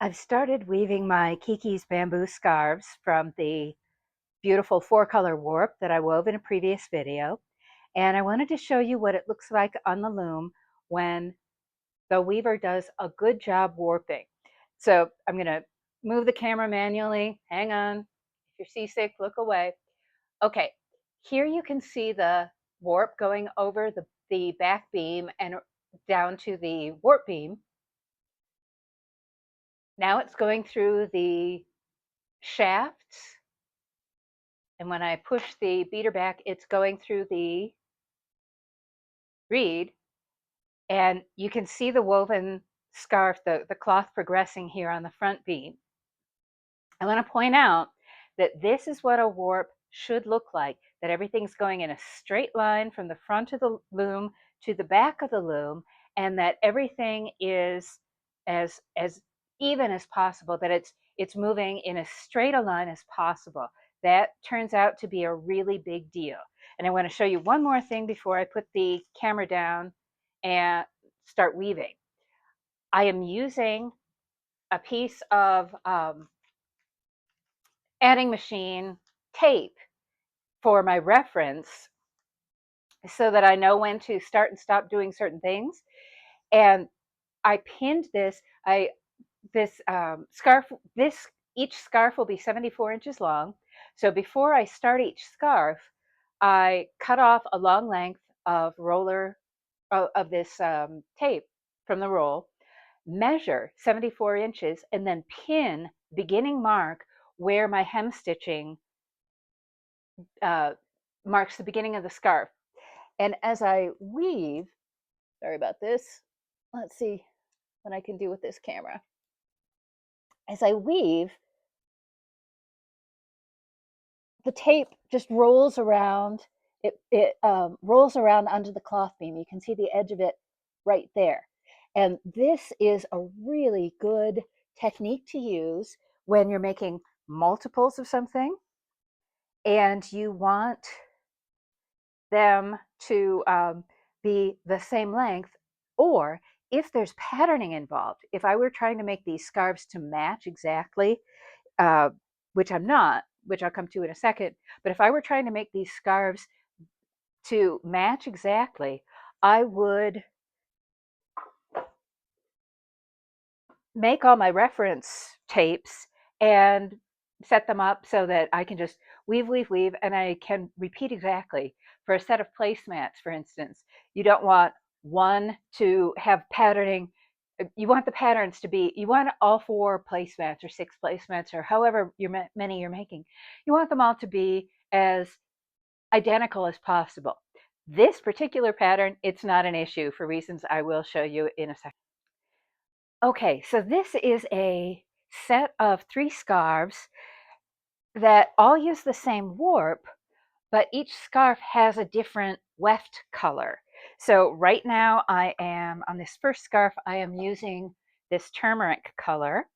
I've started weaving my Kiki's bamboo scarves from the beautiful 4-color warp that I wove in a previous video. And I wanted to show you what it looks like on the loom when the weaver does a good job warping. So I'm going to move the camera manually. Hang on. If you're seasick, look away. Okay, here you can see the warp going over the back beam and down to the warp beam. Now it's going through the shafts, and when I push the beater back, it's going through the reed, and you can see the woven scarf, the cloth progressing here on the front beam. I want to point out that this is what a warp should look like, that everything's going in a straight line from the front of the loom to the back of the loom, and that everything is as even as possible, that it's moving in as straight a line as possible. That turns out to be a really big deal. And I want to show you one more thing before I put the camera down and start weaving. I am using a piece of adding machine tape for my reference so that I know when to start and stop doing certain things. And I pinned this. This scarf. Each scarf will be 74 inches long. So before I start each scarf, I cut off a long length of roller of this tape from the roll, measure 74 inches, and then pin beginning mark where my hem stitching marks the beginning of the scarf. And as I weave, sorry about this, let's see what I can do with this camera. As I weave, the tape just rolls around. It rolls around under the cloth beam. You can see the edge of it right there. And this is a really good technique to use when you're making multiples of something and you want them to be the same length, or if there's patterning involved. If I were trying to make these scarves to match exactly, which I'm not, which I'll come to in a second, but if I were trying to make these scarves to match exactly, I would make all my reference tapes and set them up so that I can just weave, weave, weave, and I can repeat exactly. For a set of placemats, for instance, you don't want one to have patterning. You want the patterns to be, you want all 4 placemats or 6 placemats or however many you're making. You want them all to be as identical as possible. This particular pattern, it's not an issue for reasons I will show you in a second. Okay, so this is a set of 3 scarves that all use the same warp, but each scarf has a different weft color. So right now I am, on this first scarf, I am using this turmeric color.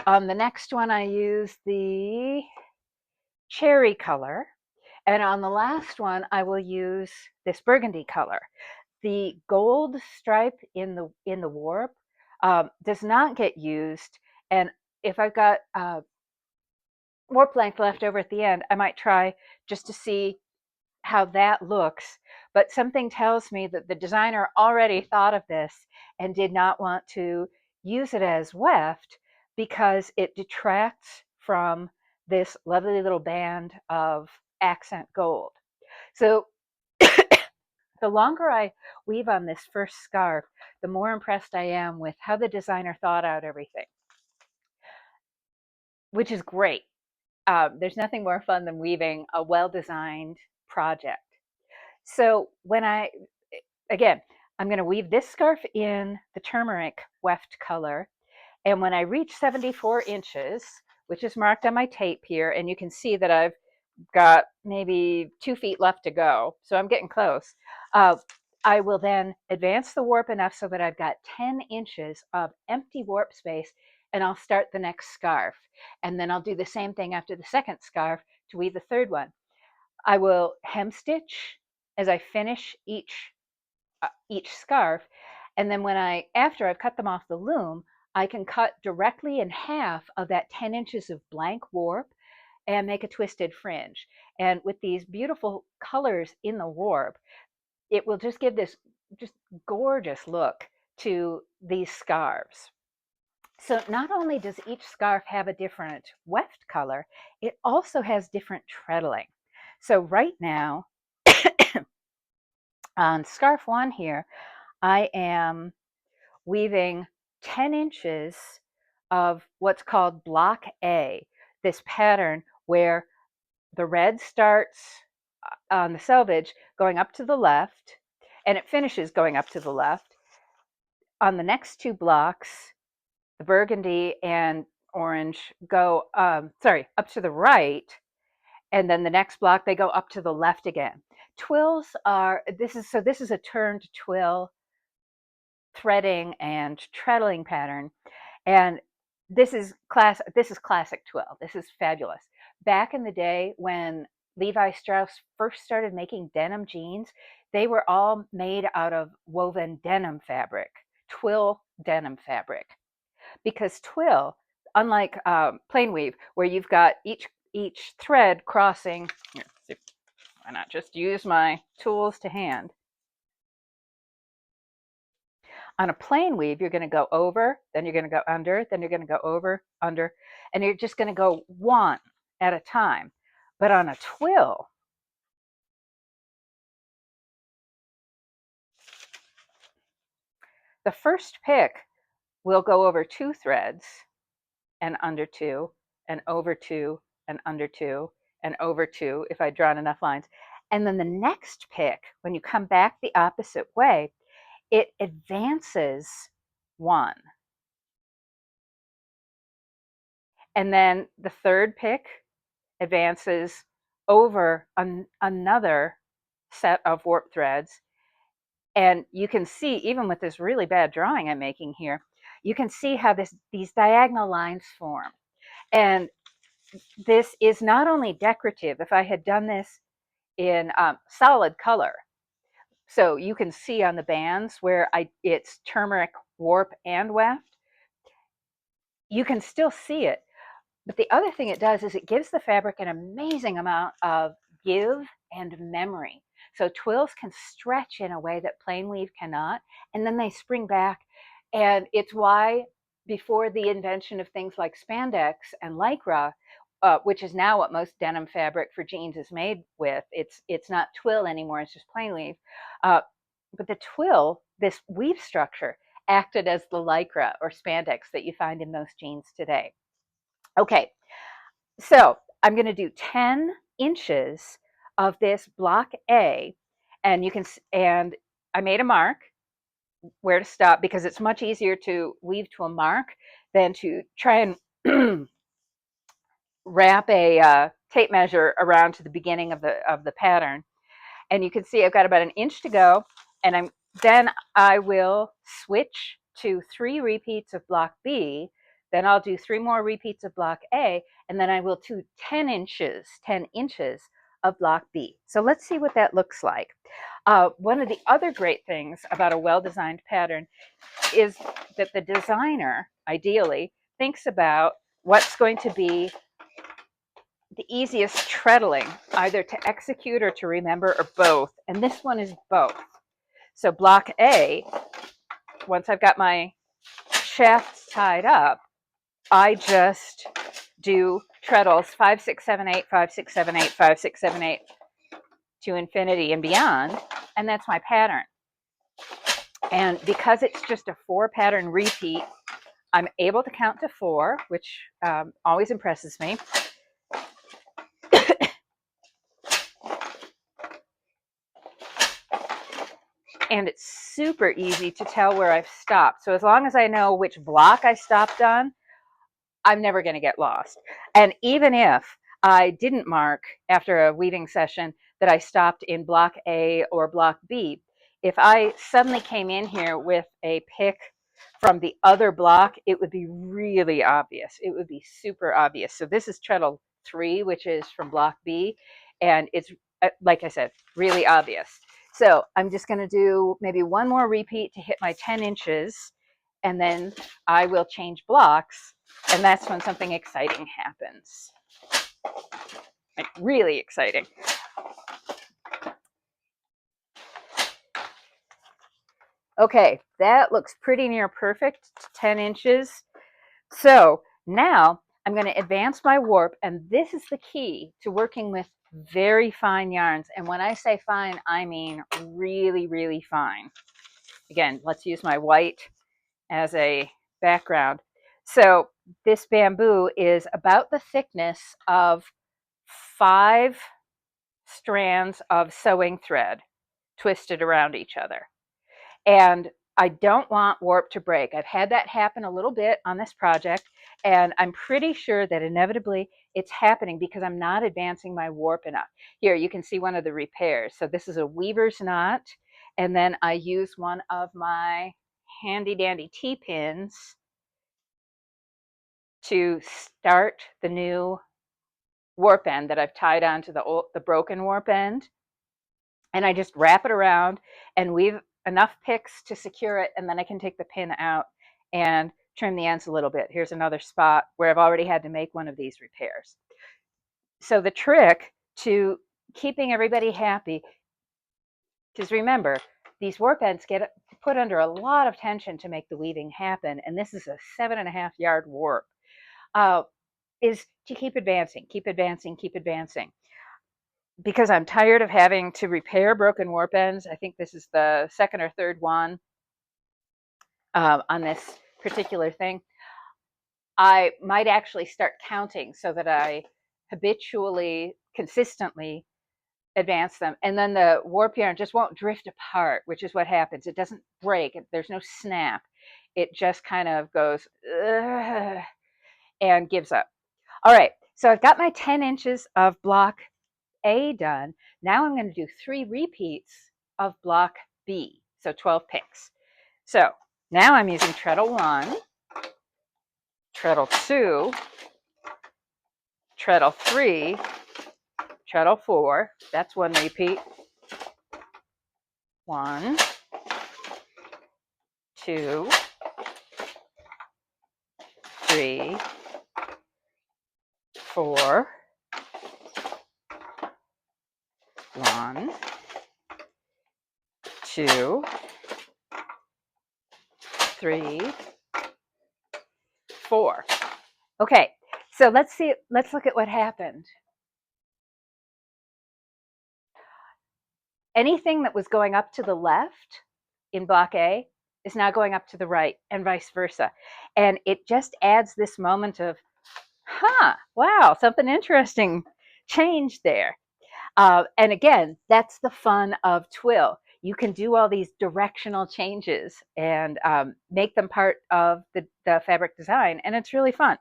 On the next one I use the cherry color. And on the last one I will use this burgundy color. The gold stripe in the warp does not get used, and if I've got warp length left over at the end, I might try just to see how that looks. But something tells me that the designer already thought of this and did not want to use it as weft because it detracts from this lovely little band of accent gold. So the longer I weave on this first scarf, the more impressed I am with how the designer thought out everything, which is great. There's nothing more fun than weaving a well-designed project. So again, I'm going to weave this scarf in the turmeric weft color. And when I reach 74 inches, which is marked on my tape here, and you can see that I've got maybe 2 feet left to go, so I'm getting close. I will then advance the warp enough so that I've got 10 inches of empty warp space, and I'll start the next scarf. And then I'll do the same thing after the second scarf to weave the third one. I will hem stitch as I finish each scarf, and then after I've cut them off the loom, I can cut directly in half of that 10 inches of blank warp and make a twisted fringe. And with these beautiful colors in the warp, it will just give this just gorgeous look to these scarves. So not only does each scarf have a different weft color, it also has different treadling. So right now on scarf one here, I am weaving 10 inches of what's called block A, this pattern where the red starts on the selvage going up to the left and it finishes going up to the left. On the next two blocks, the burgundy and orange go, up to the right, and then the next block they go up to the left again. Twills are, this is a turned twill threading and treadling pattern, and this is classic twill. This is fabulous. Back in the day when Levi Strauss first started making denim jeans, they were all made out of woven denim fabric, twill denim fabric, because twill, unlike plain weave, where you've got each thread crossing. Here, why not just use my tools to hand? On a plain weave, you're going to go over, then you're going to go under, then you're going to go over, under, and you're just going to go one at a time. But on a twill, the first pick will go over two threads and under two and over two and under two and over two if I'd drawn enough lines. And then the next pick, when you come back the opposite way, it advances one. And then the third pick advances over another set of warp threads. And you can see, even with this really bad drawing I'm making here, you can see how these diagonal lines form. And this is not only decorative. If I had done this in solid color, so you can see on the bands where it's turmeric warp and weft, you can still see it. But the other thing it does is it gives the fabric an amazing amount of give and memory. So twills can stretch in a way that plain weave cannot, and then they spring back. And it's why before the invention of things like spandex and lycra, which is now what most denim fabric for jeans is made with, it's not twill anymore, it's just plain weave. But the twill, this weave structure, acted as the lycra or spandex that you find in most jeans today. Okay, so I'm going to do 10 inches of this block A, and and I made a mark where to stop because it's much easier to weave to a mark than to try and wrap a tape measure around to the beginning of the pattern. And you can see I've got about an inch to go, and then I will switch to 3 repeats of block B, then I'll do 3 more repeats of block A, and then I will do 10 inches of block B. So let's see what that looks like. One of the other great things about a well-designed pattern is that the designer, ideally, thinks about what's going to be the easiest treadling, either to execute or to remember, or both. And this one is both. So block A, once I've got my shafts tied up, I just do treadles 5, 6, 7, 8, 5, 6, 7, 8, 5, 6, 7, 8 to infinity and beyond, and that's my pattern. And because it's just a 4 pattern repeat, I'm able to count to 4, which always impresses me. And it's super easy to tell where I've stopped. So as long as I know which block I stopped on, I'm never going to get lost. And even if I didn't mark after a weaving session that I stopped in block A or block B, if I suddenly came in here with a pick from the other block, it would be really obvious. It would be super obvious. So this is treadle 3, which is from block B, and it's, like I said, really obvious. So I'm just going to do maybe one more repeat to hit my 10 inches, and then I will change blocks, and that's when something exciting happens. Like really exciting. Okay, that looks pretty near perfect, 10 inches. So now I'm going to advance my warp, and this is the key to working with very fine yarns. And when I say fine, I mean really, really fine. Again, let's use my white as a background. So this bamboo is about the thickness of 5 strands of sewing thread twisted around each other. And I don't want warp to break. I've had that happen a little bit on this project, and I'm pretty sure that inevitably it's happening because I'm not advancing my warp enough. Here, you can see one of the repairs. So this is a weaver's knot, and then I use one of my handy dandy T-pins to start the new warp end that I've tied onto the broken warp end. And I just wrap it around and weave enough picks to secure it, and then I can take the pin out and trim the ends a little bit. Here's another spot where I've already had to make one of these repairs. So the trick to keeping everybody happy, because remember, these warp ends get put under a lot of tension to make the weaving happen, and this is a 7.5 yard warp, is to keep advancing, keep advancing, keep advancing. Because I'm tired of having to repair broken warp ends. I think this is the second or third one on this particular thing. I might actually start counting so that I habitually, consistently advance them. And then the warp yarn just won't drift apart, which is what happens. It doesn't break. There's no snap. It just kind of goes and gives up. All right, so I've got my 10 inches of block A done. Now I'm going to do 3 repeats of block B, so 12 picks. So now I'm using treadle 1, treadle 2, treadle 3, treadle 4. That's 1 repeat. 1, 2, 3, 4. 1, 2, 3, 4. Okay, so let's look at what happened. Anything that was going up to the left in block A is now going up to the right, and vice versa. And it just adds this moment of, wow, something interesting changed there. And again, that's the fun of Twill. You can do all these directional changes and make them part of the fabric design, and it's really fun.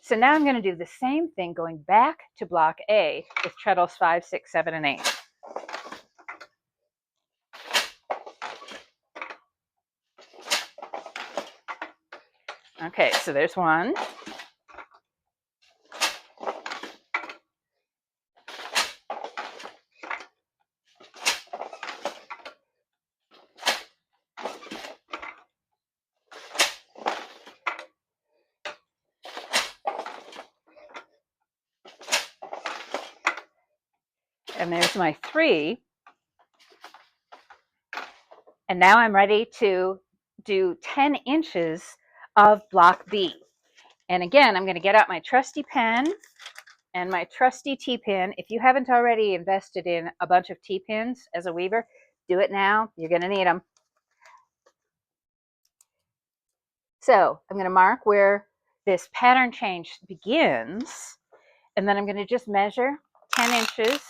So now I'm going to do the same thing going back to block A with treadles 5, 6, 7, and 8. Okay, so there's 1. And there's my 3. And now I'm ready to do 10 inches of block B. And again, I'm going to get out my trusty pen and my trusty T-pin. If you haven't already invested in a bunch of T-pins as a weaver, do it now. You're going to need them. So I'm going to mark where this pattern change begins, and then I'm going to just measure 10 inches.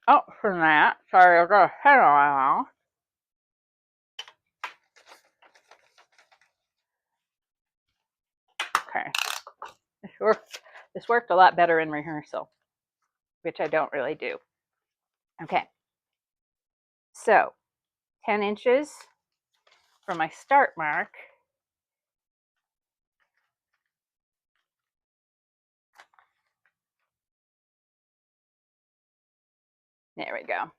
Oh, from that, sorry, I'll go ahead on. Okay, this worked a lot better in rehearsal, which I don't really do. Okay, so 10 inches for my start mark. There we go.